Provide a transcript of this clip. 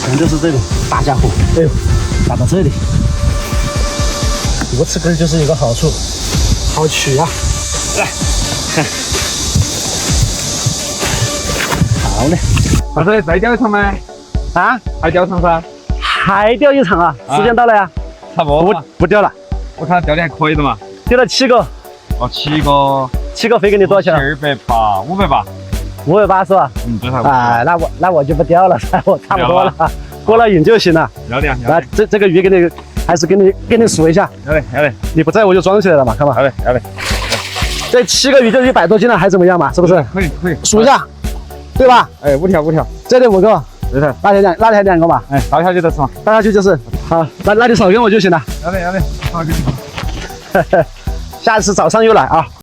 全都是这种大家伙。哎呦，打到这里，多吃根就是有个好处，好取啊！来，看，好嘞。老师，再钓一场吗？啊，还钓场噻？还钓一场啊？时间到了呀？差不多嘛。不钓了，我看钓的还可以的嘛。钓了7个。哦，7个。费给你多少钱？280，580。 580是吧？这差不多。哎，那我就不钓了，我差不多了，过了瘾就行了。要的呀。那这个鱼给你，还是给你数一下。要的。你不在我就装起来了嘛，看吧。要的。这7个鱼就100多斤了，还怎么样嘛？是不是？可以。数一下，对吧？哎，5条。这里5个，对头。那条2个嘛。哎，倒下去就是嘛。倒下去就是好，那你少给我就行了。要得。好，给你。下次早上又来啊。